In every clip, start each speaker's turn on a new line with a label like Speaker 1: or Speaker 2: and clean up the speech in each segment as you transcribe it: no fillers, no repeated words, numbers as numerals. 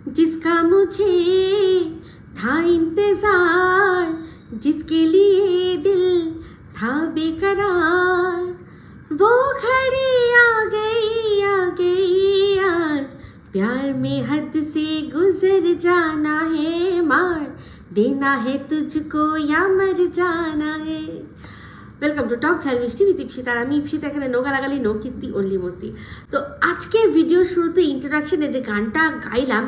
Speaker 1: जिसका मुझे था इंतजार, जिसके लिए दिल था बेकरार, वो घड़ी आ गई आज, प्यार में हद से गुजर जाना है, मार देना है तुझको या मर जाना है। वेलकम टू टक झाल मिष्टी विद इप्सिता। আমি ইপসিতা, এখানে নো গালাগালি নো কিস্তি অনলি মস্তি। তো আজকে ভিডিও শুরুতে ইন্ট্রোডাকশনে যে গানটা গাইলাম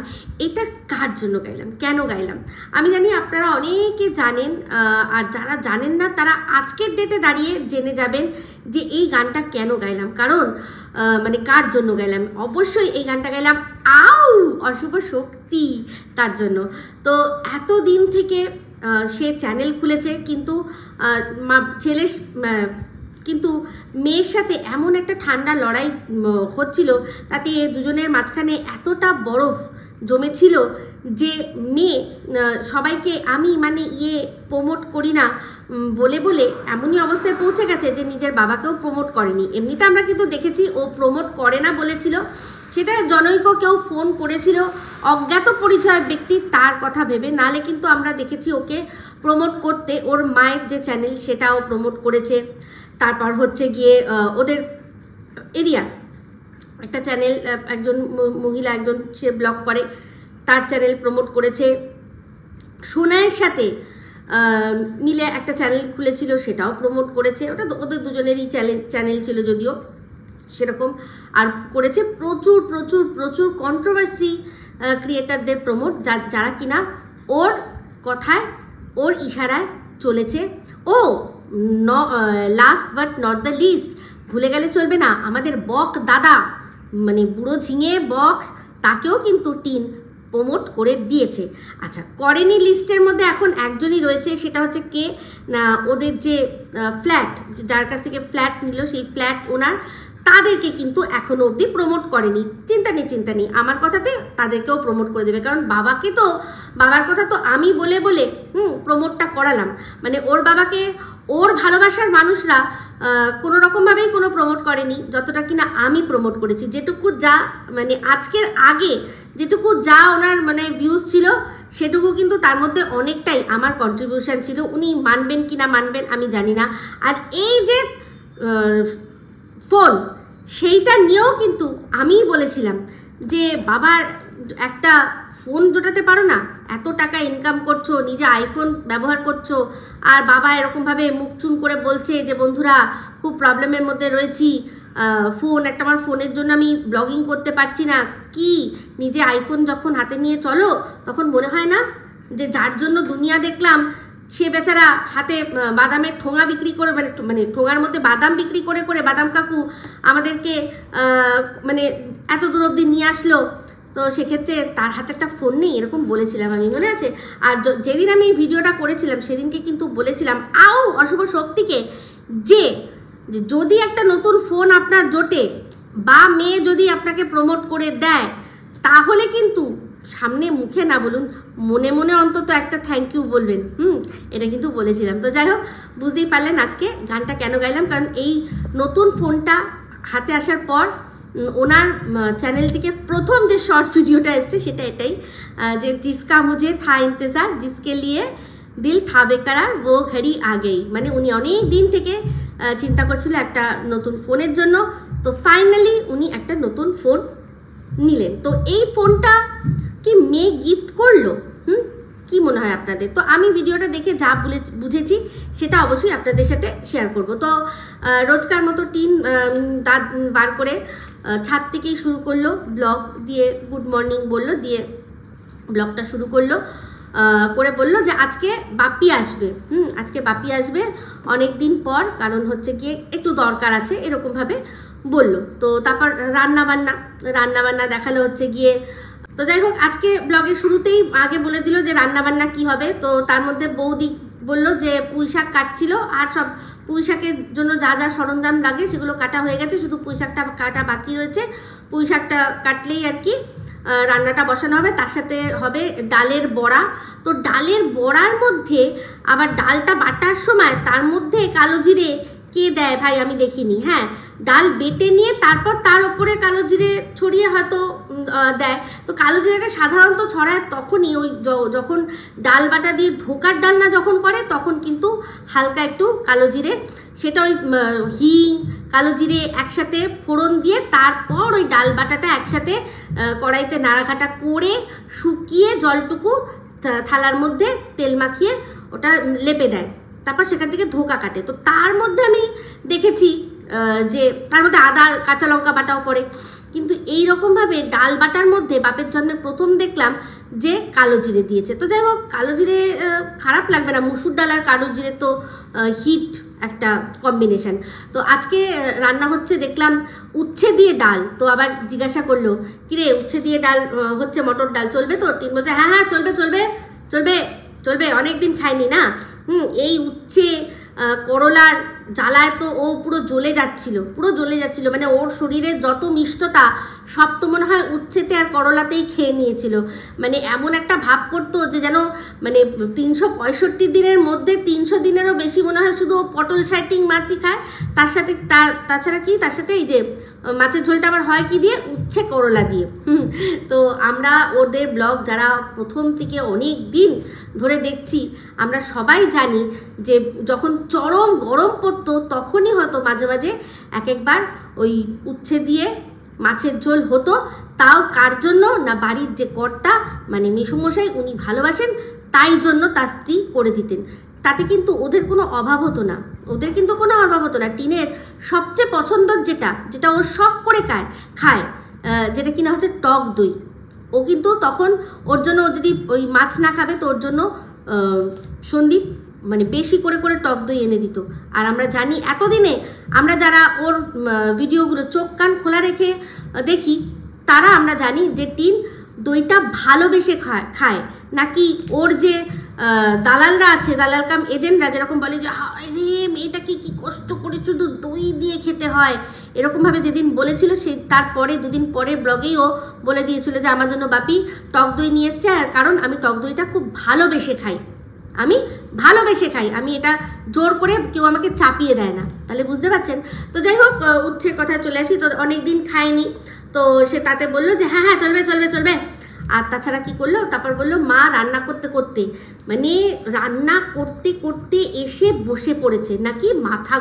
Speaker 1: এটা কার জন্য গাইলাম, কেন গাইলাম আমি জানি আপনারা অনেকে জানেন, আর যারা জানেন না তারা আজকের ডেটে দাঁড়িয়ে জেনে যাবেন যে এই গানটা কেন গাইলাম, কারণ মানে কার জন্য গাইলাম। অবশ্যই এই গানটা গাইলাম অশুভ শক্তি তার জন্য। তো এতদিন থেকে সে চ্যানেল খুলেছে, কিন্তু ছেলে কিন্তু মেয়ের সাথে এমন একটা ঠান্ডা লড়াই হচ্ছিল, তাতে দুজনের মাঝখানে এতটা বরফ জমেছিল যে মেয়ে সবাইকে আমি মানে প্রমোট করি না বলে বলে এমনই অবস্থায় পৌঁছে গেছে যে নিজের বাবাকেও প্রমোট করেনি। এমনিতে আমরা কিন্তু দেখেছি ও প্রমোট করে না বলেছিল, সেটা জনৈক কেউ ফোন করেছিল অজ্ঞাত পরিচয় ব্যক্তি, তার কথা ভেবে, নালে কিন্তু আমরা দেখেছি ওকে প্রমোট করতে। ওর মায়ের যে চ্যানেল সেটাও প্রমোট করেছে। তারপর হচ্ছে গিয়ে ওদের এরিয়া একটা চ্যানেল, একজন মহিলা, একজন সে ব্লগ করে, তার চ্যানেল প্রমোট করেছে। সোনায়ের সাথে মিলে একটা চ্যানেল খুলেছিল, সেটাও প্রমোট করেছে। ওটা ওদের দুজনেরই চ্যানেল ছিল যদিও সেরকম, আর করেছে প্রচুর প্রচুর প্রচুর কন্ট্রোভার্সি ক্রিয়েটারদের প্রমোট, যারা কিনা ওর কথায় ওর ইশারায় চলেছে। ও last but not the least, ভুলে গেলে চলবে না, আমাদের বক দাদা মানে বুড়ো ঝিঙে বক, তাকেও কিন্তু টিন প্রমোট করে দিয়েছে। আচ্ছা, করেনি লিস্টের মধ্যে এখন একজনই রয়েছে, সেটা হচ্ছে কে না, ওদের যে ফ্ল্যাট, যার কাছ থেকে ফ্ল্যাট নিল সেই ফ্ল্যাট ওনার, তাদেরকে কিন্তু এখনো অবধি প্রমোট করেনি। চিন্তা নেই, আমার কথাতে তাদেরকেও প্রমোট করে দেবে, কারণ বাবার কথা তো আমি বলে বলে প্রমোটটা করালাম। মানে ওর বাবাকে ওর ভালোবাসার মানুষরা কোনো রকমভাবেই কোনো প্রমোট করেনি, যতটা কিনা আমি প্রমোট করেছি। যেটুকু যা মানে আজকের আগে যেটুকু যা ওনার মানে ভিউজ ছিল, সেটুকু কিন্তু তার মধ্যে অনেকটাই আমার কন্ট্রিবিউশন ছিল। উনি মানবেন কি না মানবেন আমি জানি না। আর এই যে ফোন, সেইটা নিয়েও কিন্তু আমিই বলেছিলাম যে বাবার একটা ফোন জোটাতে পারো না, এত টাকা ইনকাম করছো, নিজে আইফোন ব্যবহার করছো, আর বাবা এরকমভাবে মুখ চুন করে বলছে যে বন্ধুরা খুব প্রবলেমের মধ্যে রয়েছি, আমার ফোনের জন্য আমি ব্লগিং করতে পারছি না। কি নিজে আইফোন যখন হাতে নিয়ে চলো, তখন মনে হয় না যে যার জন্য দুনিয়া দেখলাম সে বেচারা হাতে বাদামের ঠোঙা বিক্রি করে, মানে ঠোঙার মধ্যে বাদাম বিক্রি করে করে বাদাম কাকু আমাদেরকে মানে এত দূর অবধি নিয়ে আসলো। তো সেক্ষেত্রে তার হাতে একটা ফোন নেই, এরকম বলেছিলাম আমি, মনে আছে? আর যেদিন আমি ভিডিওটা করেছিলাম সেদিনকে কিন্তু বলেছিলাম অশুভ শক্তিকে যে যদি একটা নতুন ফোন আপনার জোটে বা মেয়ে যদি আপনাকে প্রমোট করে দেয়, তাহলে কিন্তু সামনে মুখে না বলুন, মনে মনে অন্তত একটা থ্যাংক ইউ বলবেন। এটা কিন্তু বলেছিলাম। তো যাই হোক, বুঝতেই পারলেন আজকে গানটা কেন গাইলাম, কারণ এই নতুন ফোনটা হাতে আসার পর ওনার চ্যানেল থেকে প্রথম যে শর্ট ভিডিওটা এসছে সেটা এটাই, যে জিসকা মুঝে থা ইন্তজার, জিসকে লিয়ে দিল থা বেকরার, ও ঘড়ি আ গই। মানে উনি অনেক দিন থেকে চিন্তা করছিল একটা নতুন ফোনের জন্য, তো ফাইনালি উনি একটা নতুন ফোন নিলেন। তো এই ফোনটা কি মেয়ে গিফট করলো? কি মনে হয় আপনাদের? তো আমি ভিডিওটা দেখে যা বুঝেছি সেটা অবশ্যই আপনাদের সাথে শেয়ার করব। তো রোজকার মতো টিন দাঁত বার করে ছাদ থেকেই শুরু করলো ব্লগ দিয়ে, গুড মর্নিং বললো, দিয়ে ব্লগটা শুরু করলো করে বললো যে আজকে বাপি আসবে, আজকে বাপি আসবে অনেক দিন পর, কারণ হচ্ছে গিয়ে একটু দরকার আছে, এরকমভাবে বললো। তো তারপর রান্নাবান্না দেখালো হচ্ছে গিয়ে। তো যাই হোক, আজকে ব্লগের শুরুতেই আগে বলে দিল যে রান্নাবান্না কি হবে। তো তার মধ্যে বৌদি বলল যে পুঁই শাক কাটছিল, আর সব পুঁই শাকের জন্য যা যা সরঞ্জাম লাগে সেগুলো কাটা হয়ে গেছে, শুধু পুঁই শাকটা কাটা বাকি রয়েছে। পুঁই শাকটা কাটলেই আর কি রান্নাটা বসানো হবে। তার সাথে হবে ডালের বড়া। তো ডালের বড়ার মধ্যে আবার ডালটা বাটার সময় তার মধ্যে কালো জিরে কে দেয় ভাই আমি দেখিনি। হ্যাঁ, ডাল বেটে নিয়ে তারপর তার ওপরে কালো জিরে ছড়িয়ে হয়তো দেয়। তো কালো জিরেটা সাধারণত ছড়ায় তখনই ওই যখন ডাল বাটা দিয়ে ধোকার ডালনা যখন করে, তখন কিন্তু হালকা একটু কালো জিরে, সেটা ওই হিং কালো জিরে একসাথে ফোড়ন দিয়ে তারপর ওই ডাল বাটাটা একসাথে কড়াইতে নাড়াঘাটা করে শুকিয়ে জলটুকু থালার মধ্যে তেল মাখিয়ে ওটা লেপে দেয়, তারপর সেখান থেকে ধোকা কাটে। তো তার মধ্যে আমি দেখেছি যে তার মধ্যে আদা কাঁচা লঙ্কা বাটাও পড়ে, কিন্তু এই রকমভাবে ডাল বাটার মধ্যে বাপের জন্মে প্রথম দেখলাম যে কালো জিরে দিয়েছে। তো যাই হোক, কালো জিরে খারাপ লাগবে না, মুসুর ডাল আর কালো জিরে তো হিট একটা কম্বিনেশন। তো আজকে রান্না হচ্ছে দেখলাম উচ্ছে দিয়ে ডাল। তো আবার জিজ্ঞাসা করলো, কিরে উচ্ছে দিয়ে ডাল হচ্ছে, মটর ডাল চলবে তো? টিন বলছে হ্যাঁ হ্যাঁ চলবে চলবে চলবে চলবে, অনেকদিন খাইনি না। এই উচ্ছে করলার জ্বালায় তো ও পুরো জ্বলে যাচ্ছিল, মানে ওর শরীরের যত মিষ্টতা সব তো মনে হয় উচ্ছেতে আর করলাতেই খেয়ে নিয়েছিল। মানে এমন একটা ভাব করতো যে যেন মানে 365 দিনের মধ্যে 300 দিনেরও বেশি মনে হয় শুধু পটল সাইটিং মাছই খায়, তার সাথে তাছাড়া কি, তার সাথে এই যে মাছের ঝোলটা আবার হয় কি দিয়ে, উচ্ছে করলা দিয়ে। তো আমরা ওদের ব্লগ যারা প্রথম থেকে অনেক দিন ধরে দেখছি, আমরা সবাই জানি যে যখন চরম গরম পড়তো তখনই হয়তো মাঝে মাঝে একবার ওই উচ্ছে দিয়ে মাছের ঝোল হতো। তাও কার জন্য না, বাড়ির যে কর্তা মানে মেসোমশাই উনি ভালোবাসেন তাই জন্য তার স্ত্রী করে দিতেন। তাতে কিন্তু ওদের কোনো অভাব হতো না, টিনের সবচেয়ে পছন্দের যেটা ও শখ করে খায় যেটা কিনা হচ্ছে টক দই। ও কিন্তু তখন ওর জন্য, ও যদি ওই মাছ না খাবে তো ওর জন্য সন্দীপ মানে বেশি করে টক দই এনে দিত। আর আমরা জানি এতদিনে আমরা যারা ওর ভিডিওগুলো চোখ কান খোলা রেখে দেখি, তারা আমরা জানি যে টিন দইটা ভালোবেসে খায় নাকি ওর যে দালালরা আছে, দালাল কাম এজেন্টরা যেরকম বলে যে আরে মেয়েটাকে কি কষ্ট করে শুধু দই দিয়ে খেতে হয়, এরকমভাবে যেদিন বলেছিল সে তারপরে 2 দিন পরে ব্লগেই ও বলে দিয়েছিল যে আমার জন্য বাপি টক দই নিয়ে এসছে, আর কারণ আমি টক দইটা খুব ভালোবেসে খাই, আমি এটা জোর করে কেউ আমাকে চাপিয়ে দেয় না। তাহলে বুঝতে পারছেন। তো যাই হোক, উচ্ছের কথায় চলে আসি। তো অনেকদিন খাইনি, তো সে তাতে বললো যে হ্যাঁ হ্যাঁ চলবে চলবে চলবে। আর তাছাড়া কি করলো, তারপর বললো মা রান্না করতে করতে, মানে রান্না করতে করতে এসে বসে পড়েছে, নাকি মাথা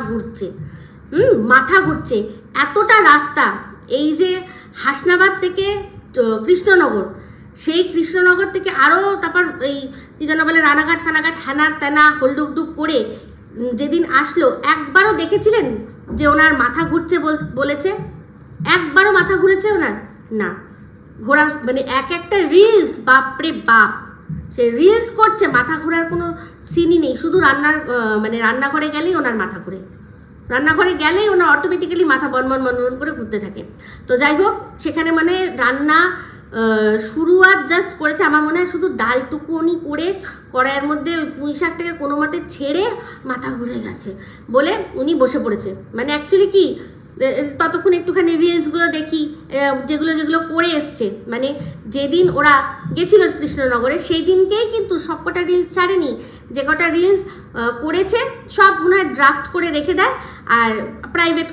Speaker 1: ঘুরছে। এতটা রাস্তা, এই যে হাসনাবাদ থেকে কৃষ্ণনগর, সেই কৃষ্ণনগর থেকে আরও তারপর এই কি যেন বলে রানাঘাট ফানাঘাট হ্যানা ত্যানা হোলডুকডুক করে যেদিন আসলো, একবারও দেখেছিলেন যে ওনার মাথা ঘুরছে বলেছে? একবারও মাথা ঘুরেছে ওনার? না। ঘোরা মানে একটা রিলস, বাপরে বাপ, সে রিলস করছে, মাথা ঘোরার কোনো সিনই নেই। শুধু রান্নাঘরে গেলেই ওনার মাথা ঘুরে, ওনার অটোমেটিক্যালি মাথা বনবন করে ঘুরতে থাকে। তো যাই হোক, সেখানে মানে রান্না শুরুয়াত জাস্ট করেছে, আমার মনে হয় শুধু ডালটুকু উনি করে কড়াইয়ের মধ্যে ওই পুঁই শাকটাকে কোনো মতে ছেড়ে মাথা ঘুরে গেছে বলে উনি বসে পড়েছে। মানে অ্যাকচুয়ালি কি, ততক্ষণ একটুখানি রিলসগুলো দেখি যেগুলো করে এসছে, মানে যেদিন ওরা গেছিল কৃষ্ণনগরে সেই দিনকেই কিন্তু সবকটা রিলস ছাড়েনি, যে কটা রিলস করেছে সব মনে হয় ড্রাফট করে রেখে দেয় আর প্রাইভেট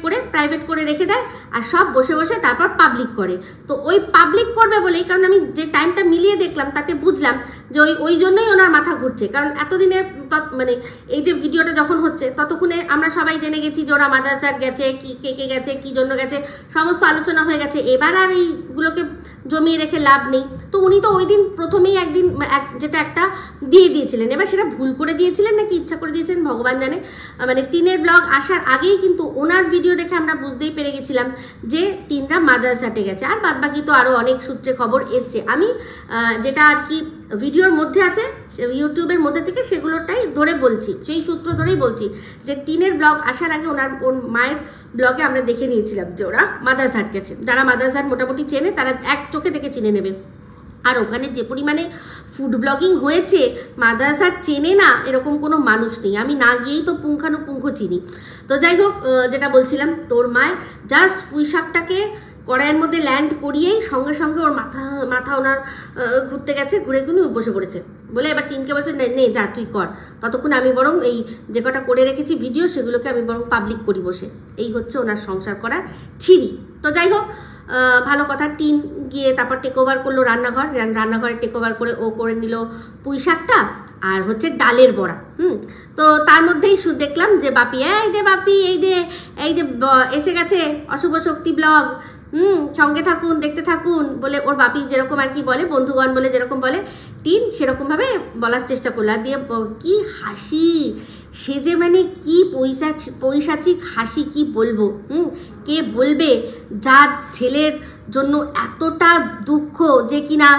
Speaker 1: করে রেখে দেয়, আর সব বসে বসে তারপর পাবলিক করে। তো ওই পাবলিক করবে বলেই, কারণ আমি যে টাইমটা মিলিয়ে দেখলাম তাতে বুঝলাম যে ওই জন্যই ওনার মাথা ঘুরছে। কারণ এতদিনে মানে এই যে ভিডিওটা যখন হচ্ছে ততক্ষণে আমরা সবাই জেনে গেছি যে ওরা মাদ্রাসার গেছে, কে গেছে, কি জন্য গেছে, সমস্ত আলোচনা হয়ে গেছে। এবার আর এইগুলোকে জমিয়ে রেখে লাভ নেই। তো উনি তো ওই দিন প্রথমেই একদিন যেটা একটা দিয়ে দিয়েছিলেন, এবার সেটা ভুল করে দিয়েছিলেন নাকি ইচ্ছা করে দিয়েছেন ভগবান জানে। মানে টিনের ব্লগ আসার আগেই কিন্তু ওনার ভিডিও দেখে আমরা বুঝতেই পেরে গেছিলাম যে টিনরা মাদ্রাসাতে গেছে। আর বাদবাকি তো আরও অনেক সূত্রে খবর এসছে, আমি যেটা আর কি ভিডিওর মধ্যে আছে ইউটিউবের মধ্যে থেকে সেগুলোটাই ধরে বলছি, সেই সূত্র ধরেই বলছি যে টিনের ব্লগ আসার আগে ওর মায়ের ব্লগে আমরা দেখে নিয়েছিলাম যে ওরা মাদ্রাসাট গেছে। যারা মাদ্রাসাট মোটামুটি চেনে তারা এক চোখে দেখে চিনে নেবে। আর ওখানে যে পরিমাণে ফুড ব্লগিং হয়েছে, মাদ্রাসার চেনে না এরকম কোনো মানুষ নেই, আমি না গিয়েই তো পুঙ্খানুপুঙ্খ চিনি। তো যাই হোক, যেটা বলছিলাম, তোর মায়ের জাস্ট পুঁই শাকটাকে কড়াইয়ের মধ্যে ল্যান্ড করিয়েই সঙ্গে সঙ্গে ওর মাথা ওনার ঘুরতে গেছে, ঘুরে বসে পড়েছে। বলে এবার টিনকে বলছে নে যা তুই কর, ততক্ষণ আমি বরং এই যে কটা করে রেখেছি ভিডিও সেগুলোকে আমি বরং পাবলিক করি বসে। এই হচ্ছে ওনার সংসার করার ছিরি। তো যাই হোক, ভালো কথা। টিন গিয়ে তারপর টেক ওভার করলো রান্নাঘরে টেক ওভার করে ও করে নিল পুঁই শাকটা আর হচ্ছে ডালের বড়া। তো তার মধ্যেই দেখলাম যে বাপি এই যে এসে গেছে অশুভ শক্তি ব্লগ, সঙ্গে থাকুন দেখতে থাকুন বলে ওর বাপি যেরকম আর কি বলে, বন্ধুগণ বলে যেরকম বলে, টিন সেরকমভাবে বলার চেষ্টা করলো। আর দিয়ে কি হাসি, সে যে মানে কি পৈশাচিক হাসি, কি বলবো। কে বলবে যার ছেলের জন্য এতটা দুঃখ যে কিনা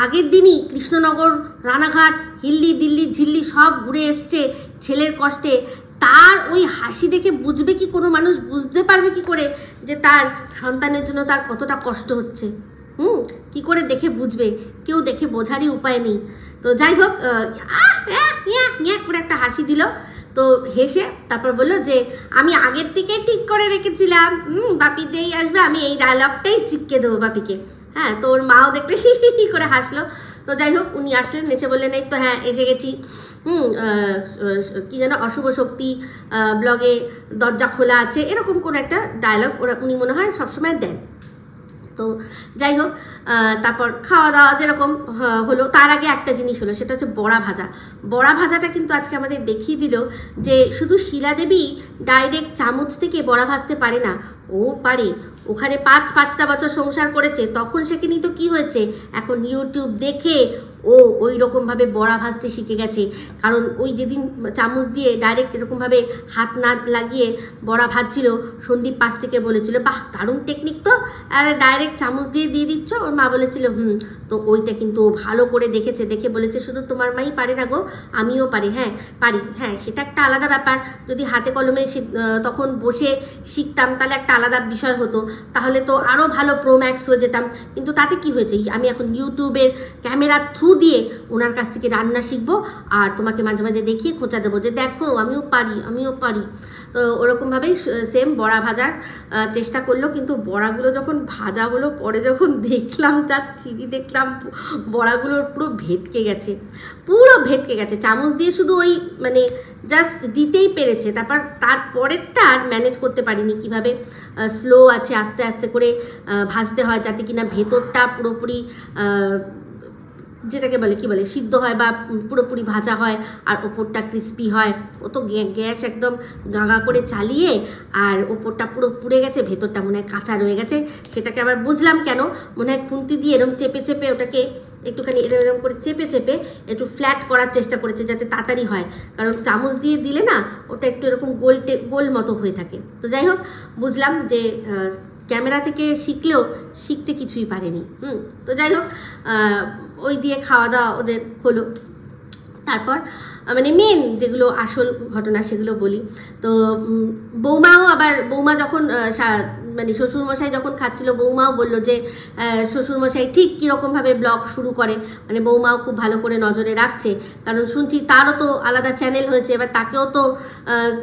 Speaker 1: আগের দিনই কৃষ্ণনগর, রানাঘাট, হিল্লি, দিল্লি, ঝিল্লি সব ঘুরে এসছে ছেলের কষ্টে, তার ওই হাসি দেখে বুঝবে কি কোনো মানুষ, বুঝতে পারবে কি করে যে তার সন্তানের জন্য তার কতটা কষ্ট হচ্ছে? কি করে দেখে বুঝবে? কেউ দেখে বোঝারই উপায় নেই। তো যাই হোক, করে একটা হাসি দিল। তো হেসে তারপর বললো যে আমি আগের থেকে ঠিক করে রেখেছিলাম, বাপিতেই আসবে, আমি এই ডায়লগটাই চিপকে দেবো বাপিকে। হ্যাঁ, তো ওর মাও দেখলে হি করে হাসলো। তো যাই হোক, উনি আসলেন, এসে বললেন এই তো হ্যাঁ এসে গেছি, কি যেন অশুভ শক্তি ব্লগে দরজা খোলা আছে, এরকম কোন একটা ডায়লগ উনি মনে হয় সবসময় দেন। তো যাই হোক, তারপর খাওয়া দাওয়া যেরকম হলো, তার আগে একটা জিনিস হলো, সেটা হচ্ছে বড়া ভাজা। বড়া ভাজাটা কিন্তু আজকে আমাদের দেখিয়ে দিল যে শুধু শিলা দেবী ডাইরেক্ট চামচ থেকে বড়া ভাজতে পারে না, ও পারে। ওখানে 5-5টা বছর সংসার করেছে, তখন সেখানেই তো কি হয়েছে, এখন ইউটিউব দেখে ও ওই রকমভাবে বড়া ভাজতে শিখে গেছে। কারণ ওই যেদিন চামচ দিয়ে ডাইরেক্ট এরকমভাবে হাত না লাগিয়ে বড়া ভাজছিল, সন্দীপ পাশ থেকে বলেছিল বাহ দারুণ টেকনিক তো, আর ডাইরেক্ট চামচ দিয়ে দিচ্ছ। ওর মা বলেছিল তো ওইটা কিন্তু ও ভালো করে দেখেছে, দেখে বলেছে শুধু তোমার মাই পারে না গো, আমিও পারি। হ্যাঁ পারি, হ্যাঁ সেটা একটা আলাদা ব্যাপার। যদি হাতে কলমে তখন বসে শিখতাম তাহলে একটা আলাদা বিষয় হতো, তাহলে তো আরও ভালো প্রো ম্যাক্স হয়ে যেতাম। কিন্তু তাতে কি হয়েছে, আমি এখন ইউটিউবের ক্যামেরার থ্রু দিয়ে ওনার কাছ থেকে রান্না শিখবো, আর তোমাকে মাঝে মাঝে দেখিয়ে খোঁচা দেবো যে দেখো আমিও পারি। তো ওরকমভাবেই সেম বড়া ভাজার চেষ্টা করলো। কিন্তু বড়াগুলো যখন ভাজা হলো, পরে যখন দেখলাম তার চিনি, দেখলাম বড়াগুলোর পুরো ভেটকে গেছে। চামচ দিয়ে শুধু ওই মানে জাস্ট দিতেই পেরেছে, তারপরেরটা আর ম্যানেজ করতে পারিনি কিভাবে স্লো আছে আস্তে আস্তে করে ভাজতে হয়, যাতে কিনা ভেতরটা পুরোপুরি যেটাকে বলে সিদ্ধ হয় বা পুরোপুরি ভাজা হয় আর ওপরটা ক্রিস্পি হয়। ও তো গ্যাস একদম গাঁগা করে চালিয়ে, আর ওপরটা পুরো পুড়ে গেছে, ভেতরটা মনে হয় কাঁচা রয়ে গেছে। সেটাকে আবার বুঝলাম কেন, মনে হয় খুন্তি দিয়ে এরকম চেপে ওটাকে একটুখানি এরকম করে চেপে একটু ফ্ল্যাট করার চেষ্টা করেছে যাতে তাড়াতাড়ি হয়, কারণ চামচ দিয়ে দিলে না ওটা একটু এরকম গোল মতো হয়ে থাকে। তো যাই হোক, বুঝলাম যে ক্যামেরা থেকে শিখলেও শিখতে কিছুই পারেনি। তো যাই হোক, ওই দিয়ে খাওয়া দাওয়া ওদের হলো। তারপর মানে মেন যেগুলো আসল ঘটনা সেগুলো বলি। তো বৌমা যখন মানে শ্বশুরমশাই যখন খাচ্ছিল, বৌমাও বললো যে শ্বশুরমশাই ঠিক কীরকমভাবে ব্লগ শুরু করে, মানে বৌমাও খুব ভালো করে নজরে রাখছে। কারণ শুনছি তারও তো আলাদা চ্যানেল হয়েছে, এবার তাকেও তো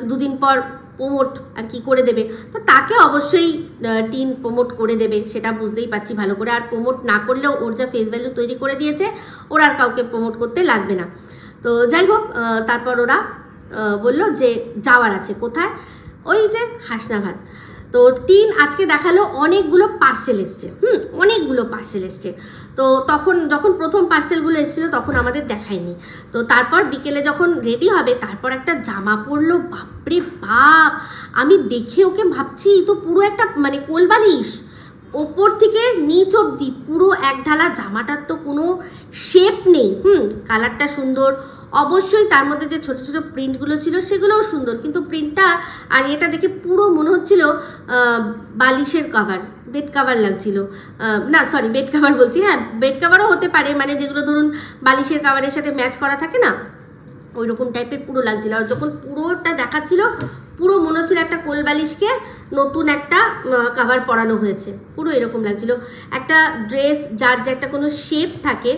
Speaker 1: দুদিন পর প্রমোট আর কি করে দেবে। তো তাকে অবশ্যই টিন প্রমোট করে দেবে, সেটা বুঝতেই পারছি ভালো করে। আর প্রমোট না করলেও ওর যা ফেস ভ্যালু তৈরি করে দিয়েছে, ওর আর কাউকে প্রমোট করতে লাগবে না। তো যাই হোক, তারপর ওরা বলল যে যাওয়ার আছে কোথায়, ওই যে হাসনাবাদ। তো টিন আজকে দেখালো অনেকগুলো পার্সেল এসছে। তো তখন যখন প্রথম পার্সেলগুলো এসেছিলো তখন আমাদের দেখায়নি। তো তারপর বিকেলে যখন রেডি হবে, তারপর একটা জামা পরলো, বাপরে বাপ, আমি দেখে ওকে ভাবছি তো পুরো একটা মানে কোলবালিশ, ওপর থেকে নিচ অবধি পুরো এক ঢালা। জামাটার তো কোনো শেপ নেই, কালারটা সুন্দর অবশ্যই, তার মধ্যে যে ছোট ছোট প্রিন্টগুলো ছিল সেগুলোও সুন্দর, কিন্তু প্রিন্টটা আর এটা দেখে পুরো মনে হচ্ছিল বালিশের কভার, বেড কাভার লাগছিল। না সরি, বেড কাভার বলছি, হ্যাঁ বেড কাভারও হতে পারে, মানে যেগুলো ধরুন বালিশের কাভারের সাথে ম্যাচ করা থাকে না, ওই রকম টাইপের পুরো লাগছিল। আর যখন পুরোটা দেখাচ্ছিল, পুরো মনে হচ্ছিল একটা কোলবালিশকে নতুন একটা কাভার পরানো হয়েছে, পুরো এরকম লাগছিল। একটা ড্রেস যার যে একটা কোনো শেপ থাকে,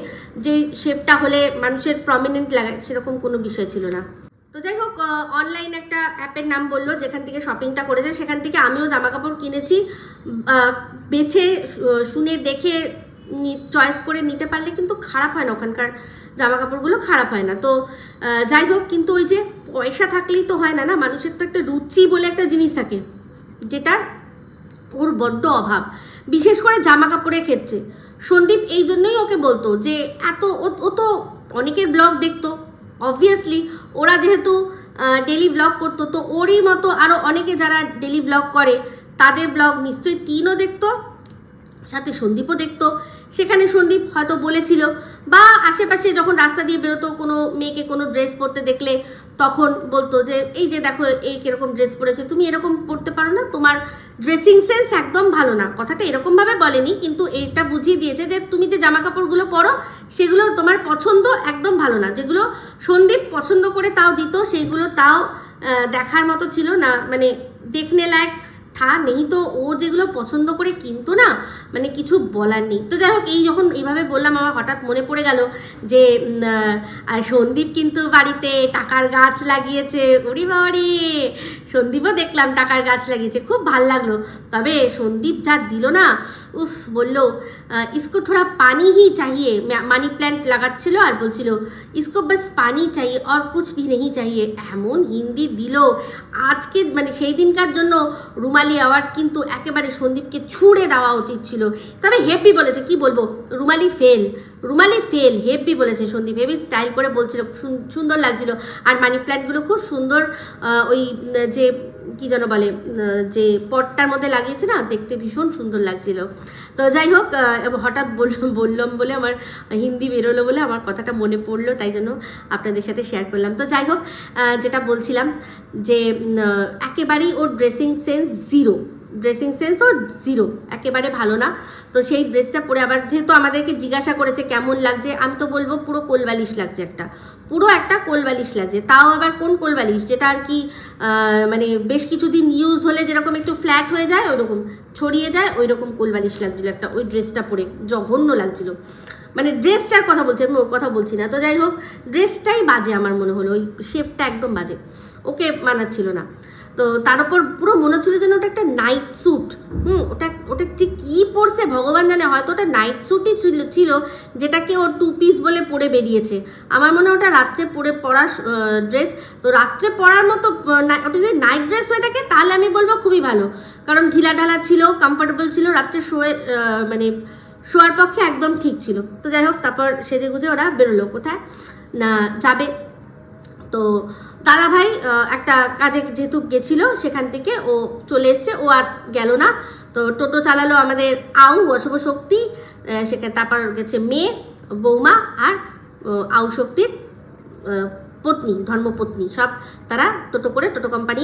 Speaker 1: যে শেপটা হলে মানুষের প্রমিনেন্ট লাগায়, সেরকম কোনো বিষয় ছিল না। তো যাই হোক, অনলাইন একটা অ্যাপের নাম বললো যেখান থেকে শপিংটা করেছে, সেখান থেকে আমিও জামা কাপড় কিনেছি। বেছে শুনে দেখে চয়েস করে নিতে পারলে কিন্তু খারাপ হয় না, ওখানকার জামা কাপড়গুলো খারাপ হয় না। তো যাই হোক, কিন্তু ওই যে পয়সা থাকলেই তো হয় না, না মানুষের তো একটা রুচি বলে একটা জিনিস থাকে, যেটা ওর বড্ড অভাব, বিশেষ করে জামা কাপড়ের ক্ষেত্রে। সন্দীপ এই জন্যই ওকে বলতো যে এত, ও তো অনেকের ব্লগ দেখতো, অবভিয়াসলি ওরা যেহেতু ডেলি ব্লগ করতো, তো ওরই মতো আরও অনেকে যারা ডেলি ব্লগ করে তাদের ব্লগ নিশ্চয়ই টিনও দেখতো, সাথে সন্দীপও দেখতো। সেখানে সন্দীপ হয়তো বলেছিল, বা আশেপাশে যখন রাস্তা দিয়ে বেরোতো কোনো মেয়েকে কোনো ড্রেস পরতে দেখলে তখন বলতো যে এই যে দেখো এই কীরকম ড্রেস পরেছে, তুমি এরকম পরতে পারো না, তোমার ড্রেসিং সেন্স একদম ভালো না। কথাটা এরকমভাবে বলেনি, কিন্তু এটা বুঝিয়ে দিয়েছে যে তুমি যে জামা কাপড়গুলো পরো সেগুলো তোমার পছন্দ একদম ভালো না। যেগুলো সন্দীপ পছন্দ করে তাও দিত, সেইগুলো তাও দেখার মতো ছিল না, মানে দেখনে লায়ক থা নেই। তো ও যেগুলো পছন্দ করে কিন্তু না, মানে কিছু বলার নেই। তো যাই হোক, এই যখন এইভাবে বললাম আমার হঠাৎ মনে পড়ে গেল যে সন্দীপ কিন্তু বাড়িতে টাকার গাছ লাগিয়েছে। ওরে বাবারে, সন্দীপও দেখলাম টাকার গাছ লাগিয়েছে, খুব ভাল লাগলো। তবে সন্দীপ যা দিল না, উফ, বললো इसको थोड़ा पानी ही चाहिए, মানি প্ল্যান্ট লাগাচ্ছিল আর বলছিল इसको बस पानी चाहिए और कुछ भी नहीं चाहिए। এমন হিন্দি দিল আজকে, মানে সেই দিনকার জন্য রুমালি অ্যাওয়ার্ড কিন্তু একেবারে সন্দীপকে ছুঁড়ে দেওয়া উচিত ছিল। তবে হেভি বলেছে, কি বলবো, রুমালি ফেল, হেভি বলেছে সন্দীপ, হেভি স্টাইল করে বলছিল, সুন্দর লাগছিল। আর মানি প্ল্যান্টগুলো খুব সুন্দর, ওই যে কি যেন বলে, যে পটটার মধ্যে লাগিয়েছে না, দেখতে ভীষণ সুন্দর লাগছিল। তো যাই হোক, হঠাৎ বললাম বলে আমার হিন্দি বেরোলো বলে আমার কথাটা মনে পড়লো, তাই জন্য আপনাদের সাথে শেয়ার করলাম। তো যাই হোক, যেটা বলছিলাম যে একেবারেই ওর ড্রেসিং সেন্সও জিরো, একেবারে ভালো না। তো সেই ড্রেসটা পরে আবার যেহেতু আমাদেরকে জিজ্ঞাসা করেছে কেমন লাগছে, আমি তো বলবো পুরো কোলবালিশ লাগছে, পুরো একটা কোলবালিশ লাগছে। তাও আবার কোন কোলবালিশ, যেটা আর কি মানে বেশ কিছুদিন ইউজ হলে যেরকম একটু ফ্ল্যাট হয়ে যায়, ওইরকম ছড়িয়ে যায়, ওই রকম কোলবালিশ লাগছিল একটা। ওই ড্রেসটা পরে জঘন্য লাগছিল, মানে ড্রেসটার কথা বলছি আমি, ওর কথা বলছি না। তো যাই হোক, ড্রেসটাই বাজে আমার মনে হলো, ওই শেপটা একদম বাজে, ওকে মানাচ্ছিল না। তো তার উপর পুরো মনে হচ্ছিল যেন ওটা একটা নাইট স্যুট। ওটা ঠিক কী পরছে ভগবান জানে, হয়তো ওটা নাইট স্যুটই ছিল যেটাকে ও 2 পিস বলে পরে বেরিয়েছে। আমার মনে হয় ওটা রাত্রে পরা ড্রেস। তো রাত্রে পরার মতো ওটা যদি নাইট ড্রেস হয়ে থাকে তাহলে আমি বলবো খুবই ভালো, কারণ ঢিলা ঢালা ছিল, কমফোর্টেবল ছিল, রাত্রে মানে শোয়ার পক্ষে একদম ঠিক ছিল। তো যাই হোক, তারপর সেজে গুজে ওরা বেরোলো, কোথায় না যাবে। তো দাদা ভাই একটা কাজে যেহেতু গেছিলো, সেখান থেকে ও চলে এসছে, ও আর গেল না। তো টোটো চালালো আমাদের অশুভ শক্তি, সেখানে তারপর গেছে মেয়ে, বৌমা আর শক্তির পত্নী, ধর্মপত্নী, সব তারা টোটো করে, টোটো কোম্পানি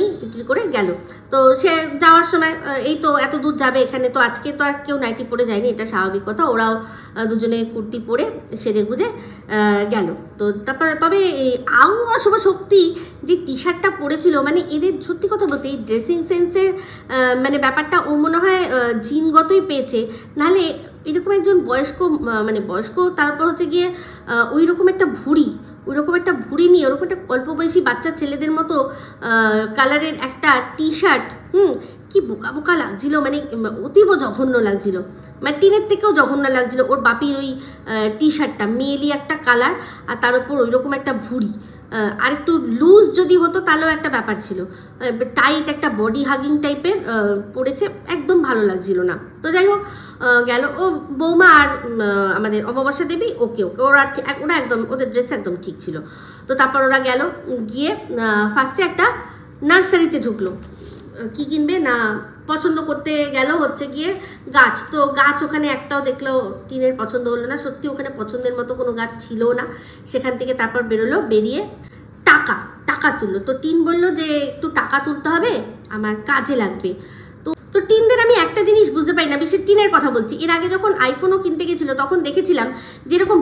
Speaker 1: করে গেল। তো সে যাওয়ার সময় এই তো এত দূর যাবে, এখানে তো আজকে তো আর কেউ নাইটি পরে যায়নি, এটা স্বাভাবিক কথা। ওরাও দুজনে কুর্তি পরে সেজে গুজে গেল। তো তারপরে তবে এই অশুভ শক্তি যে টি শার্টটা পরেছিল, মানে এদের সত্যি কথা বলতে এই ড্রেসিং সেন্সের মানে ব্যাপারটা ও মনে হয় জিনগতই পেয়েছে, নাহলে এরকম একজন বয়স্ক তারপর হচ্ছে গিয়ে ওই রকম একটা ভুঁড়ি নিয়ে ওরকম একটা অল্প বয়সী বাচ্চা ছেলেদের মতো কালারের একটা টি শার্ট, কি বোকা লাগছিল, মানে অতীব জঘন্য লাগছিল, মানে টিনের থেকেও জঘন্য লাগছিল। ওর বাপির ওই টি শার্টটা মেয়েলি একটা কালার, আর তার উপর ওই রকম একটা ভুঁড়ি, আর একটু লুজ যদি হতো তাহলেও একটা ব্যাপার ছিল, টাইট একটা বডি হাগিং টাইপের পড়েছে, একদম ভালো লাগছিল না। তো যাই হোক, গেল ও বৌমা আর আমাদের অমাবস্যা দেবী, ওকে ওরা একদম, ওদের ড্রেস একদম ঠিক ছিল। তো তারপর ওরা গেল, গিয়ে ফার্স্টে একটা নার্সারিতে ঢুকলো, কি কিনবে না পছন্দ করতে গেল হচ্ছে গিয়ে গাছ। তো গাছ ওখানে একটাও দেখলো টিনের পছন্দ হলো না, সত্যি ওখানে পছন্দের মতো কোনো গাছ ছিল না। সেখান থেকে তারপর বেরোলো, বেরিয়ে টাকা তুললো। তো টিন বললো যে একটু টাকা তুলতে হবে, আমার কাজে লাগবে। তো টিনদের আমি একটা জিনিস বুঝতে পারি না, বিশেষ টিনের কথা বলছি, এর আগে যখন আইফোনও কিনতে গেছিলো তখন দেখেছিলাম যেরকম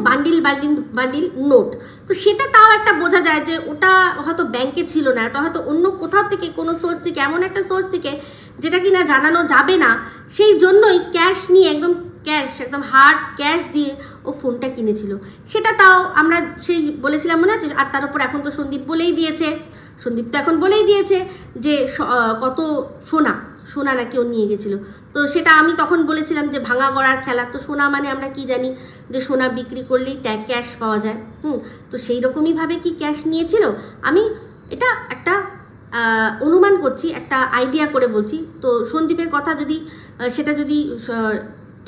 Speaker 1: বান্ডিল নোট, তো সেটা তাও একটা বোঝা যায় যে ওটা হয়তো ব্যাংকে ছিল না, ওটা হয়তো অন্য কোথাও থেকে, কোনো সোর্স থেকে, এমন একটা সোর্স থেকে যেটা কিনা জানানো যাবে না, সেই জন্যই ক্যাশ নিয়ে একদম হার্ড ক্যাশ দিয়ে ও ফোনটা কিনেছিল। সেটা তাও আমরা সেই বলেছিলাম মনে আছে। আর তার উপর এখন তো সন্দীপ বলেই দিয়েছে, সন্দীপ তো এখন বলেই দিয়েছে যে কত সোনা নাকি ও নিয়ে গেছিলো। তো সেটা আমি তখন বলেছিলাম যে ভাঙা গড়ার খেলা, তো সোনা মানে আমরা কি জানি যে সোনা বিক্রি করলেই ক্যাশ পাওয়া যায়। তো সেই রকমইভাবে কি ক্যাশ নিয়েছিল, আমি এটা একটা অনুমান করছি, একটা আইডিয়া করে বলছি। তো সন্দীপের কথা যদি সেটা যদি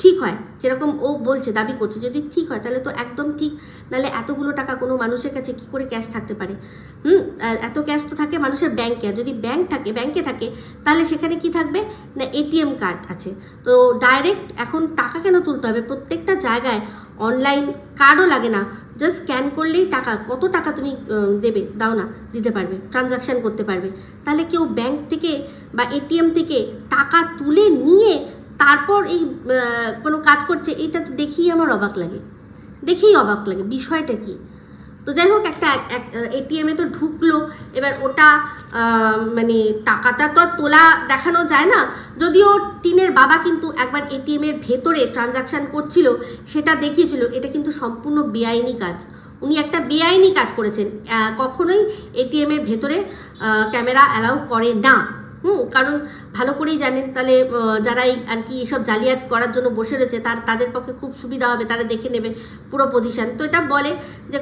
Speaker 1: ঠিক হয়, যেরকম ও বলছে দাবি করছে, যদি ঠিক হয় তাহলে তো একদম ঠিক, নাহলে এতগুলো টাকা কোনো মানুষের কাছে কি করে ক্যাশ থাকতে পারে? এত ক্যাশ তো থাকে মানুষের ব্যাংকে, যদি ব্যাংকে থাকে তাহলে সেখানে কি থাকবে না এটিএম কার্ড আছে। তো ডাইরেক্ট এখন টাকা কেন তুলতে হবে? প্রত্যেকটা জায়গায় অনলাইন কার্ডও লাগে না, জাস্ট স্ক্যান করলেই টাকা, কত টাকা তুমি দেবে দাও না, দিতে পারবে, ট্রানজাকশান করতে পারবে। তাহলে কেউ ব্যাংক থেকে বা এটিএম থেকে টাকা তুলে নিয়ে তারপর এই কোনো কাজ করছে, এইটা তো দেখেই আমার অবাক লাগে, বিষয়টা কি? তো যাই হোক, একটা এটিএমে তো ঢুকলো, এবার ওটা মানে টাকাটা তো তোলা দেখানো যায় না, যদিও টিনের বাবা কিন্তু একবার এটিএমের ভেতরে ট্রানজাকশান করছিল, সেটা দেখিয়েছিল। এটা কিন্তু সম্পূর্ণ বেআইনি কাজ, উনি একটা বেআইনি কাজ করেছেন। কখনোই এটিএমের ভেতরে ক্যামেরা অ্যালাউ করে না, কারণ ভালো করেই জানেন, তাহলে যারা এই আর কি এসব জালিয়াত করার জন্য বসে রয়েছে তাদের পক্ষে খুব সুবিধা হবে, তারা দেখে নেবে পুরো পজিশান। তো এটা বলে যে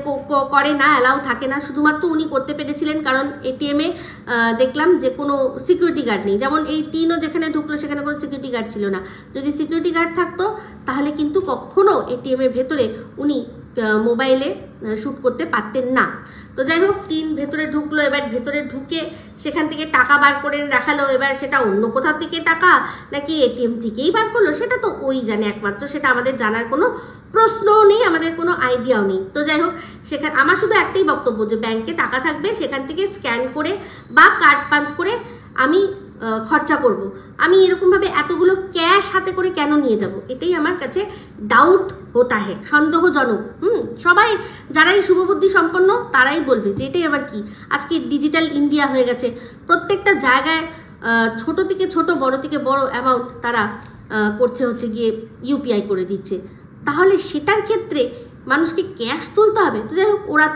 Speaker 1: করে না, অ্যালাউ থাকে না। শুধুমাত্র উনি করতে পেরেছিলেন কারণ এটিএমে দেখলাম যে কোনো সিকিউরিটি গার্ড নেই, যেমন এই টিনও যেখানে ঢুকলো সেখানে কোনো সিকিউরিটি গার্ড ছিল না। যদি সিকিউরিটি গার্ড থাকতো তাহলে কিন্তু কখনো এটিএমের ভেতরে উনি মোবাইলে শ্যুট করতে পারতেন না। তো যাই হোক, টিন ভেতরে ঢুকলো, এবার ভেতরে ঢুকে সেখান থেকে টাকা বার করে দেখালো। এবার সেটা অন্য কোথাও থেকে টাকা নাকি এটিএম থেকেই বার করলো, সেটা তো ওই জানে একমাত্র, সেটা আমাদের জানার কোনো প্রশ্নও নেই, আমাদের কোনো আইডিয়াও নেই। তো যাই হোক, সেখানে আমার শুধু একটাই বক্তব্য যে ব্যাংকে টাকা থাকবে, সেখান থেকে স্ক্যান করে বা কার্ড পাঞ্চ করে আমি খরচা করব। আমি এরকমভাবে এতগুলো ক্যাশ হাতে করে কেন নিয়ে যাব, এটাই আমার কাছে ডাউট হতা হে, সন্দেহজনক। সবাই যারাই শুভবুদ্ধি সম্পন্ন তারাই বলবে যে এটাই আবার কি, আজকে ডিজিটাল ইন্ডিয়া হয়ে গেছে, প্রত্যেকটা জায়গায় ছোট থেকে ছোট, বড় থেকে বড় অ্যামাউন্ট তারা করছে, হচ্ছে গিয়ে ইউপিআই করে দিচ্ছে। তাহলে সেটার ক্ষেত্রে মানুষকে ক্যাশ তুলতে হবে? তো যাই হোক, ওরা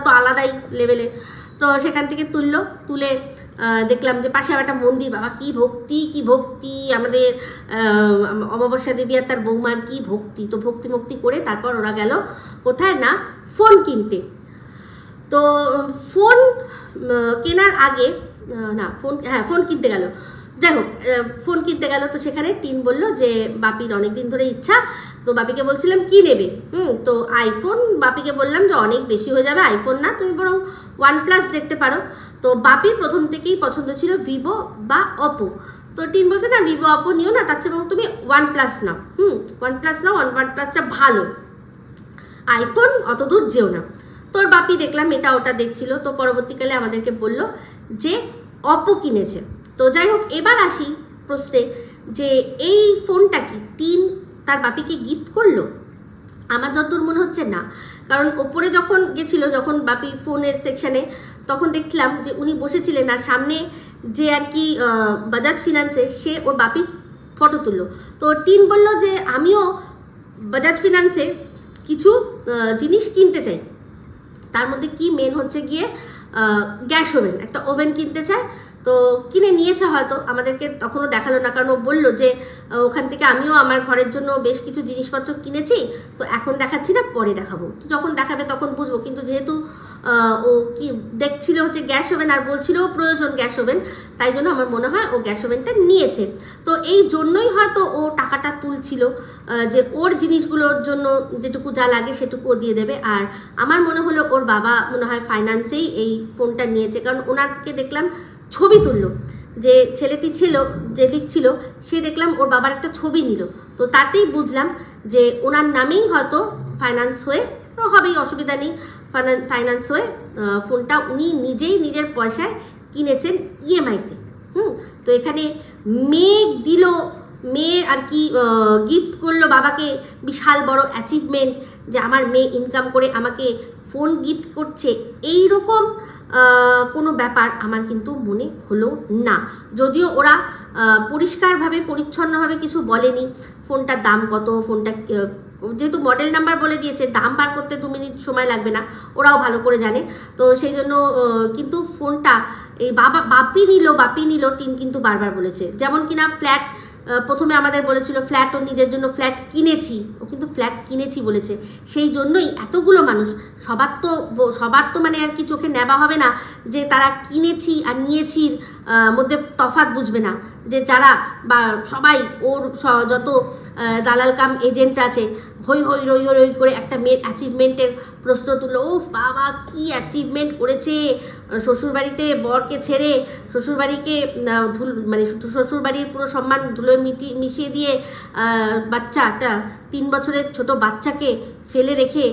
Speaker 1: তো আলাদাই লেভেলে। তো সেখান থেকে তুলে দেখলাম যে পাশে একটা মন্দির, বাবা কি ভক্তি, আমাদের অমাবস্যা দেবী আর তার বৌমার কি ভক্তি। তো ভক্তি করে তারপর ওরা গেল কোথায় না ফোন কিনতে। তো ফোন কেনার আগে ফোন কিনতে গেল। যাই হোক, ফোন কিনতে গেল, তো সেখানে টিন বলল যে বাপির অনেকদিন ধরে ইচ্ছা। তো বাপিকে বলছিলাম কি নেবে, তো আইফোন। বাপিকে বললাম যে অনেক বেশি হয়ে যাবে, আইফোন না, তুমি বরং OnePlus দেখতে পারো। তো বাপির প্রথম থেকেই পছন্দ ছিল ভিভো বা অপো। তো টিন বলছে না ভিভো অপো নিও না, তার চেয়ে বরং তুমি OnePlus নাও। OnePlus নাও, OnePlusটা ভালো, আইফোন অত দূর যেও না। তোর বাপি দেখলাম এটা ওটা দেখছিল। তো পরবর্তীকালে আমাদেরকে বলল যে অপো কিনেছে। তো যাই হোক, এবার আসি প্রশ্নে যে এই ফোনটা কি টিন তার বাপিকে গিফট করলো? আমার যতদূর মনে হচ্ছে না, কারণ ওপরে যখন গেছিল, যখন বাপি ফোনের সেকশানে, তখন দেখলাম যে উনি বসেছিলেন আর সামনে যে আর কি বাজাজ ফিনান্সে, সে ওর বাপির ফটো তুললো। তো টিন বলল যে আমিও বাজাজ ফিনান্সে কিছু জিনিস কিনতে চাই, তার মধ্যে কি মেন হচ্ছে গিয়ে গ্যাস ওভেন, একটা ওভেন কিনতে চায়। তো কিনে নিয়েছে হয়তো, আমাদেরকে তখনও দেখালো না, কারণ ও বললো যে ওখান থেকে আমিও আমার ঘরের জন্য বেশ কিছু জিনিসপত্র কিনেছি, তো এখন দেখাচ্ছি না, পরে দেখাবো, তো যখন দেখাবে তখন বুঝবো। কিন্তু যেহেতু ও কি দেখছিল হচ্ছে গ্যাস ওভেন আর বলছিল প্রয়োজন গ্যাস ওভেন, তাই জন্য আমার মনে হয় ও গ্যাস ওভেনটা নিয়েছে। তো এই জন্যই হয়তো ও টাকাটা তুলছিল, যে ওর জিনিসগুলোর জন্য যেটুকু যা লাগে সেটুকু ও দিয়ে দেবে। আর আমার মনে হলো ওর বাবা মনে হয় ফাইন্যান্সেই এই ফোনটা নিয়েছে, কারণ ওনাকে দেখলাম ছবি তুললো, যে ছেলেটি ছিল যে লিখছিল সে দেখলাম ওর বাবার একটা ছবি নিল। তো তাতেই বুঝলাম যে ওনার নামেই হয়তো ফাইন্যান্স হয়ে হবেই, অসুবিধা নেই, ফাইন্যান্স হয়ে ফোনটা উনি নিজেই নিজের পয়সায় কিনেছেন ইএমআইতে। তো এখানে মেয়ে আর কি গিফট করলো বাবাকে, বিশাল বড় অ্যাচিভমেন্ট যে আমার মেয়ে ইনকাম করে আমাকে ফোন গিফট করছে, এই রকম কোনো ব্যাপার আমার কিন্তু মনে হলো না। যদিও ওরা পরিষ্কারভাবে পরিচ্ছন্নভাবে কিছু বলেনি, ফোনটার দাম কত, ফোনটা যেহেতু মডেল নাম্বার বলে দিয়েছে, দাম বার করতে 2 মিনিট সময় লাগবে না, ওরাও ভালো করে জানে। তো সেই জন্য কিন্তু ফোনটা এই বাপি নিল টিন কিন্তু বারবার বলেছে। যেমন কিনা ফ্ল্যাট প্রথমে আমাদের বলেছিল ফ্ল্যাট, ও নিজের জন্য ফ্ল্যাট কিনেছি, ও কিন্তু ফ্ল্যাট কিনেছি বলেছে। সেই জন্যই এতগুলো মানুষ, সবার তো মানে আর কি চোখে নেওয়া হবে না যে তারা কিনেছি আর নিয়েছির মধ্যে তফাৎ বুঝবে না, যে যারা বা সবাই ওর যত দালাল কাম এজেন্ট আছে হই হই রই রই করে একটা মেয়ের অ্যাচিভমেন্টের প্রশ্ন তুললো। ও বাবা কি অ্যাচিভমেন্ট করেছে, শ্বশুরবাড়িতে বরকে ছেড়ে শ্বশুরবাড়িকে মানে শ্বশুরবাড়ির পুরো সম্মান ধুলোয় মিশিয়ে দিয়ে একটা 3 বছরের ছোট বাচ্চাকে ফেলে রেখে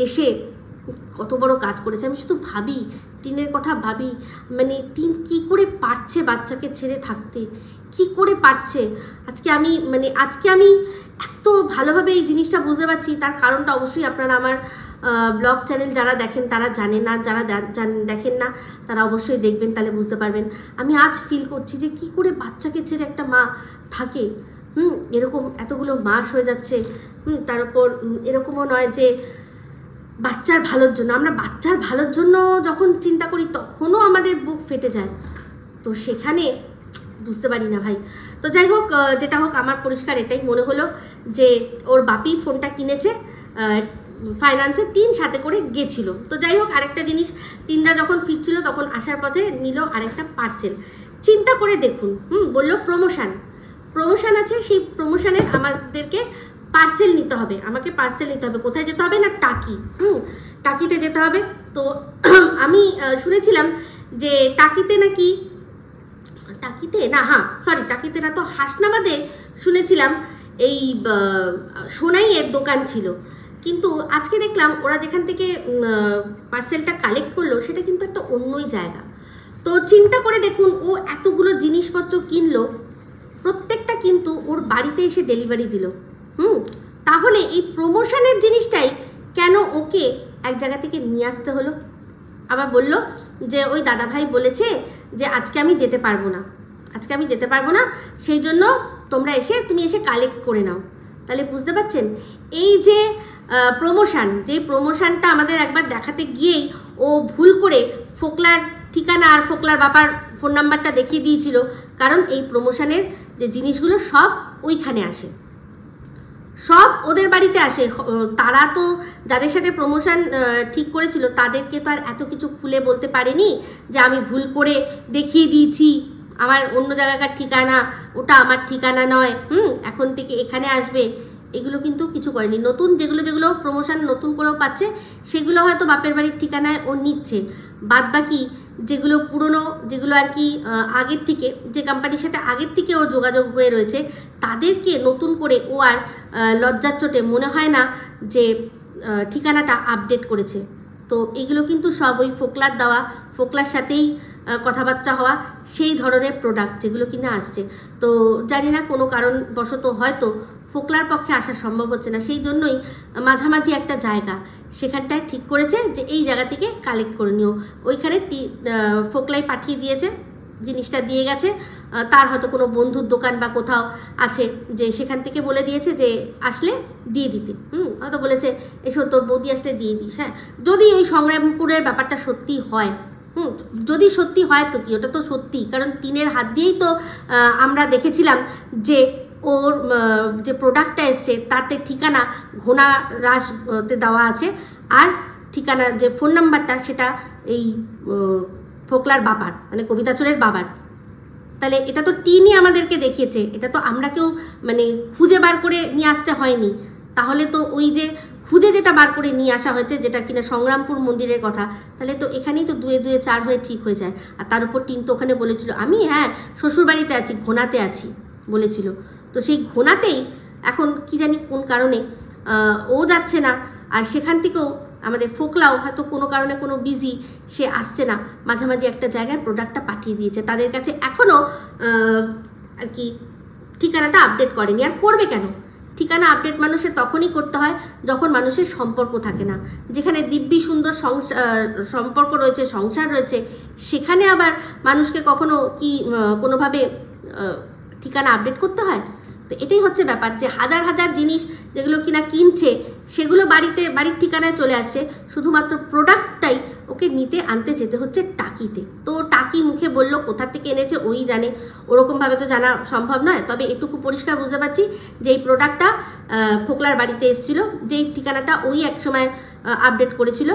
Speaker 1: এসে কত বড় কাজ করেছে। আমি শুধু ভাবি, টিনের কথা ভাবি, মানে টিন কি করে পারছে বাচ্চাকে ছেড়ে থাকতে, কি করে পারছে। আজকে আমি এত ভালোভাবে এই জিনিসটা বুঝতে পারছি, তার কারণটা অবশ্যই আপনারা আমার ব্লগ চ্যানেল যারা দেখেন তারা জানেন, না যারা দেখেন না তারা অবশ্যই দেখবেন, তাহলে বুঝতে পারবেন। আমি আজ ফিল করছি যে কি করে বাচ্চাকে ছেড়ে একটা মা থাকে। এরকম এতগুলো মাস হয়ে যাচ্ছে। তার উপর এরকমও নয় যে বাচ্চার ভালোর জন্য, আমরা বাচ্চার ভালোর জন্য যখন চিন্তা করি তখনও আমাদের বুক ফেটে যায়। তো সেখানে বুঝতে পারি না ভাই। তো যাই হোক, যেটা হোক, আমার পরিষ্কার এটাই মনে হলো যে ওর বাপি ফোনটা কিনেছে ফাইন্যান্সে, টিন সাথে করে গেছিল। তো যাই হোক, আরেকটা জিনিস, টিনটা যখন ফিরছিল তখন আসার পথে নিল আরেকটা পার্সেল। চিন্তা করে দেখুন, বললো প্রমোশন আছে, সেই প্রমোশনের আমাদেরকে পার্সেল নিতে হবে, আমাকে পার্সেল নিতে হবে। কোথায় যেতে হবে না, টাকিতে যেতে হবে। তো আমি শুনেছিলাম যে টাকিতে না, তো হাসনাবাদে শুনেছিলাম এই সোনাইয়ের দোকান ছিল। কিন্তু আজকে দেখলাম ওরা যেখান থেকে পার্সেলটা কালেক্ট করলো সেটা কিন্তু একটা অন্যই জায়গা। তো চিন্তা করে দেখুন, ও এতগুলো জিনিসপত্র কিনলো, প্রত্যেকটা কিন্তু ওর বাড়িতে এসে ডেলিভারি দিল। তাহলে এই প্রমোশনের জিনিসটাই কেন ওকে এক জায়গা থেকে নিয়ে আসতে হলো? আবার বলল যে ওই দাদাভাই বলেছে যে আজকে আমি যেতে পারবো না, সেই জন্য তুমি এসে কালেক্ট করে নাও। তাহলে বুঝতে পারছেন, এই যে প্রমোশনটা আমাদের একবার দেখাতে গিয়েই ও ভুল করে ফোকলার ঠিকানা আর ফোকলার বাবার ফোন নাম্বারটা দেখিয়ে দিয়েছিল। কারণ এই প্রমোশনের যে জিনিসগুলো সব ওইখানে আসে, সব ওদের বাড়িতে আসে। তারা তো যাদের সাথে প্রমোশন ঠিক করেছিল তাদেরকে তো আর এত কিছু খুলে বলতে পারেনি যে আমি ভুল করে দেখিয়ে দিয়েছি, আমার অন্য জায়গাকার ঠিকানা, ওটা আমার ঠিকানা নয়, এখন থেকে এখানে আসবে। এগুলো কিন্তু কিছু করেনি। নতুন যেগুলো প্রমোশন নতুন করেও পাচ্ছে সেগুলো হয়তো বাপের বাড়ির ঠিকানায় ও নিচ্ছে। বাদ বাকি যেগুলো পুরনো, যেগুলো আর কি আগের থেকে, যে কোম্পানির সাথে আগের থেকে ও যোগাযোগ হয়ে রয়েছে, তাদেরকে নতুন করে ও আর লজ্জার চোটে মনে হয় না যে ঠিকানাটা আপডেট করেছে। তো এগুলো কিন্তু সব ওই ফোকলার দেওয়া, ফোকলার সাথেই কথাবার্তা হওয়া সেই ধরনের প্রোডাক্ট যেগুলো কিনা আসছে। তো জানি না কোনো কারণবশত হয়তো ফোকলার পক্ষে আসা সম্ভব হচ্ছে না, সেই জন্যই মাঝামাঝি একটা জায়গা সেখানটায় ঠিক করেছে যে এই জায়গা থেকে কালেক্ট করে নিও। ওইখানে ফোকলাই পাঠিয়ে দিয়েছে, জিনিসটা দিয়ে গেছে। তার হয়তো কোনো বন্ধুর দোকান বা কোথাও আছে যে সেখান থেকে বলে দিয়েছে যে আসলে দিয়ে দিতে। হয়তো বলেছে এসো তোর বৌদি আসলে দিয়ে দিস। হ্যাঁ, যদি ওই সংগ্রামপুরের ব্যাপারটা সত্যি হয়, যদি সত্যি হয় তো কি, ওটা তো সত্যি। কারণ টিনের হাত দিয়েই তো আমরা দেখেছিলাম যে ওর যে প্রোডাক্টটা এসছে তাতে ঠিকানা ঘোনা রাসতে দেওয়া আছে, আর ঠিকানা যে ফোন নাম্বারটা সেটা এই ফোকলার বাবার, মানে কবিতা চোরের বাবার। তাহলে এটা তো টিনই আমাদেরকে দেখিয়েছে, এটা তো আমরা কেউ মানে খুঁজে বার করে নিয়ে আসতে হয়নি। তাহলে তো ওই যে খুঁজে যেটা বার করে নিয়ে আসা হয়েছে, যেটা কিনা সংগ্রামপুর মন্দিরের কথা, তাহলে তো এখানেই তো 2 2 4 হয়ে ঠিক হয়ে যায়। আর তার উপর টিন তো ওখানে বলেছিল আমি শ্বশুরবাড়িতে আছি, ঘোনাতে আছি বলেছিল। তো সেই ঘোনাতেই এখন কি জানি কোন কারণে ও যাচ্ছে না, আর সেখান থেকেও আমাদের ফোকলাও হয়তো কোনো কারণে কোনো বিজি, সে আসছে না। মাঝামাঝি একটা জায়গায় প্রোডাক্টটা পাঠিয়ে দিয়েছে, তাদের কাছে এখনও আর কি ঠিকানাটা আপডেট করেনি। আর করবে কেন? ঠিকানা আপডেট মানুষের তখনই করতে হয় যখন মানুষের সম্পর্ক থাকে না। যেখানে দিব্যি সুন্দর সম্পর্ক রয়েছে, সংসার রয়েছে, সেখানে আবার মানুষকে কখনো কি কোনোভাবে ঠিকানা আপডেট করতে হয়? তো এটাই হচ্ছে ব্যাপার, যে হাজার হাজার জিনিস যেগুলো কিনা কিনছে সেগুলো বাড়ির ঠিকানায় চলে আসছে, শুধুমাত্র প্রোডাক্টটাই ওকে নিতে আনতে যেতে হচ্ছে টাকিতে। তো টাকি মুখে বললো, কোথা থেকে এনেছে ওই জানে, ওরকমভাবে তো জানা সম্ভব নয়। তবে এটুকু পরিষ্কার বুঝতে পারছি যে এই প্রোডাক্টটা ফোকলার বাড়িতে এসেছিলো, যেই ঠিকানাটা ওই এক সময় আপডেট করেছিল,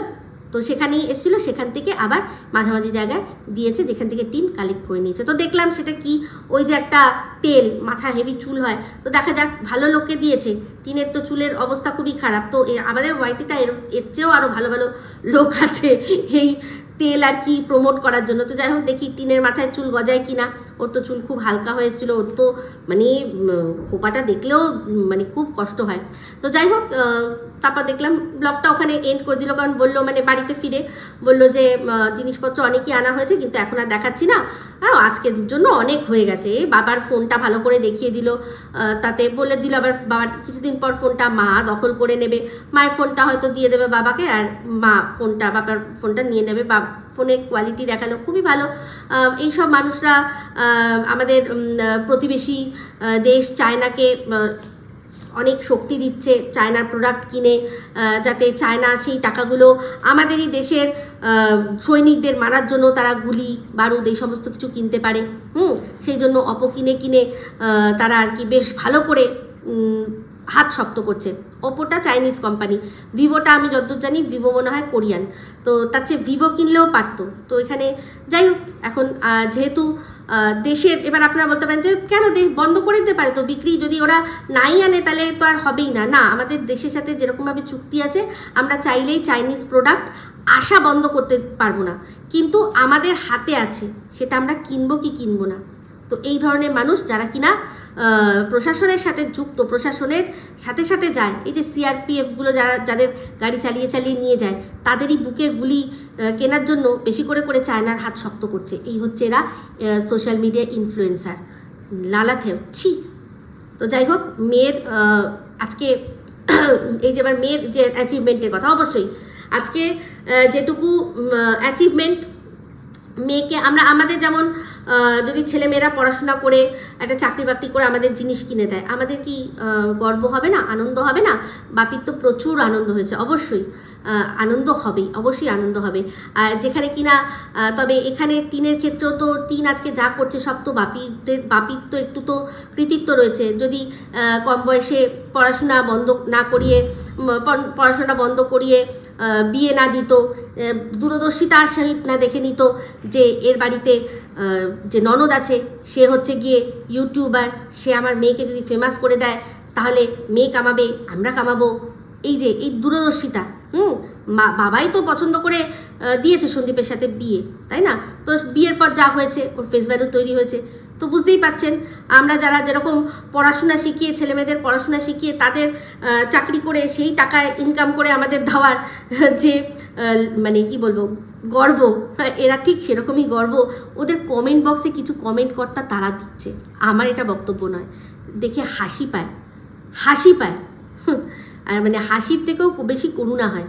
Speaker 1: তো সেখানেই এসেছিলো, সেখান থেকে আবার মাঝামাঝি জায়গায় দিয়েছে যেখান থেকে টিন কালেক্ট করে নিয়েছে। তো দেখলাম সেটা কি, ওই যে একটা তেল, মাথা হেভি চুল হয়, তো দেখা যাক ভালো লোককে দিয়েছে। টিনের তো চুলের অবস্থা খুবই খারাপ, তো আমাদের ওয়াইটিটা এর চেয়েও আরও ভালো ভালো লোক আছে এই তেল আর কি প্রমোট করার জন্য। তো যাই হোক, দেখি টিনের মাথায় চুল গজায় কিনা। ওর তো চুল খুব হালকা হয়েছিল, ওর তো মানে খোপাটা দেখলেও মানে খুব কষ্ট হয়। তো যাই হোক, তারপর দেখলাম ব্লগটা ওখানে এন্ড করে দিল, কারণ বললো মানে বাড়িতে ফিরে বললো যে জিনিসপত্র অনেকই আনা হয়েছে, কিন্তু এখন আর দেখাচ্ছি না, আজকের জন্য অনেক হয়ে গেছে। বাবার ফোনটা ভালো করে দেখিয়ে দিল, তাতে বলে দিল আবার বাবার কিছুদিন পর ফোনটা মা দখল করে নেবে, মায়ের ফোনটা হয়তো দিয়ে দেবে বাবাকে, আর মা ফোনটা, বাবার ফোনটা নিয়ে নেবে। ফোনের কোয়ালিটি দেখালো খুবই ভালো। এইসব মানুষরা আমাদের প্রতিবেশী দেশ চায়নাকে অনেক শক্তি দিচ্ছে, চায়নার প্রোডাক্ট কিনে, যাতে চায়না সেই টাকাগুলো আমাদেরই দেশের সৈনিকদের মারার জন্য তারা গুলি বারুদ এই সমস্ত কিছু কিনতে পারে। সেই জন্য কিনে কিনে তারা আর কি বেশ ভালো করে হাত শক্ত করছে। ওপোটা চাইনিজ কোম্পানি, ভিভোটা আমি যতদূর জানি ভিভো মনে হয় কোরিয়ান, তো তার চেয়ে ভিভো কিনলেও পারতো। তো এখানে যাই হোক, এখন যেহেতু দেশের, এবার আপনারা বলতে পারেন যে কেন দেশ বন্ধ করে দিতে পারে, তো বিক্রি যদি ওরা নাই আনে তাহলে তো আর হবেই না। না, আমাদের দেশের সাথে যেরকমভাবে চুক্তি আছে, আমরা চাইলেই চাইনিজ প্রোডাক্ট আসা বন্ধ করতে পারবো না, কিন্তু আমাদের হাতে আছে সেটা আমরা কিনবো কি কিনবো না। তো এই ধরনের মানুষ যারা কিনা প্রশাসনের সাথে যুক্ত, প্রশাসনের সাথে সাথে যায়, এই যে সিআরপিএফগুলো যাদের গাড়ি চালিয়ে চালিয়ে নিয়ে যায়, তাদেরই বুকে গুলি কেনার জন্য বেশি করে করে চায়নার হাত শক্ত করছে। এই হচ্ছে এরা সোশ্যাল মিডিয়া ইনফ্লুয়েন্সার, লালাতে ছি। তো যাই হোক, মেয়ের আজকে এই যে এবার মেয়ের যে অ্যাচিভমেন্টের কথা, অবশ্যই আজকে যেটুকু অ্যাচিভমেন্ট মেয়েকে আমাদের যেমন যদি ছেলেমেয়েরা পড়াশোনা করে একটা চাকরি বাকরি করে আমাদের জিনিস কিনে দেয়, আমাদের কি গর্ব হবে না, আনন্দ হবে না? বাপির তো প্রচুর আনন্দ হয়েছে, অবশ্যই আনন্দ হবেই, অবশ্যই আনন্দ হবে। আর যেখানে কিনা তবে এখানে টিনের ক্ষেত্রেও তো টিন আজকে যা করছে সব তো বাপির তো একটু তো কৃতিত্ব রয়েছে। যদি কম বয়সে পড়াশোনা বন্ধ করিয়ে বিয়ে না দিত, দূরদর্শিতার সহিত না দেখে নিত যে এর বাড়িতে যে ননদ আছে সে হচ্ছে গিয়ে ইউটিউবার, সে আমার মেয়েকে যদি ফেমাস করে দেয় তাহলে মেয়ে কামাবে, আমরা কামাবো, এই যে এই দূরদর্শিতা, বাবাই তো পছন্দ করে দিয়েছে সন্দীপের সাথে বিয়ে, তাই না? তো বিয়ের পর যা হয়েছে, ওর ফেস ভ্যালু তৈরি হয়েছে। তো বুঝতেই পাচ্ছেন, আমরা যারা যেরকম পড়াশোনা শিখিয়ে, ছেলেমেয়েদের পড়াশোনা শিখিয়ে তাদের চাকরি করে সেই টাকায় ইনকাম করে আমাদের দেওয়ার যে মানে কি বলবো গর্ব, এরা ঠিক সেরকমই গর্ব ওদের কমেন্ট বক্সে কিছু কমেন্ট কর্তা তারা দিচ্ছে। আমার এটা বক্তব্য নয়, দেখে হাসি পায় আর মানে হাসির থেকেও বেশি করুণা হয়।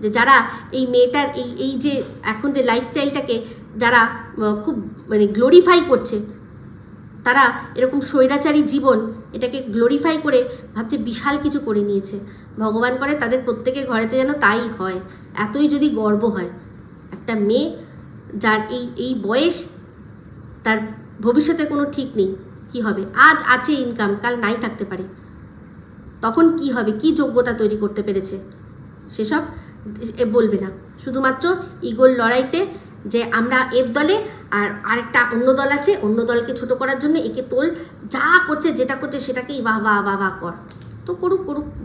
Speaker 1: যে যারা এই মেয়েটার এই যে এখন যে লাইফস্টাইলটাকে যারা খুব মানে গ্লোরিফাই করছে, তারা এরকম স্বৈরাচারী জীবন এটাকে গ্লোরিফাই করে ভাবছে বিশাল কিছু করে নিয়েছে। ভগবান করে তাদের প্রত্যেকের ঘরেতে যেন তাই হয়। এতই যদি গর্ব হয়, একটা মেয়ে যার এই বয়স, তার ভবিষ্যতে কোনো ঠিক নেই, কি হবে, আজ আছে ইনকাম, কাল নাই থাকতে পারে, তখন কি হবে, কি যোগ্যতা তৈরি করতে পেরেছে, সেসব বলবে না। শুধুমাত্র ইগোর লড়াইতে যে আমরা এর দলে আর আরেকটা অন্য দল আছে, অন্য দলকে ছোট করার জন্য একে তোল, যা করছে যেটা করছে সেটাকেই বাহ কর, তো করুক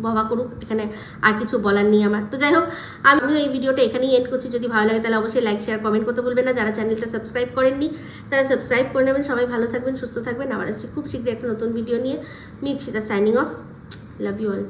Speaker 1: বাবা করুক, এখানে আর কিছু বলার নেই আমার। তো যাই হোক, আমিও এই ভিডিওটা এখানেই এন্ড করছি। যদি ভালো লাগে তাহলে অবশ্যই লাইক শেয়ার কমেন্ট করতে ভুলবেন না। যারা চ্যানেলটা সাবস্ক্রাইব করেননি তারা সাবস্ক্রাইব করে নেবেন। সবাই ভালো থাকবেন, সুস্থ থাকবেন। আবার আসছি খুব শীঘ্রই একটা নতুন ভিডিও নিয়ে। Me Ipsita signing off. Love you all.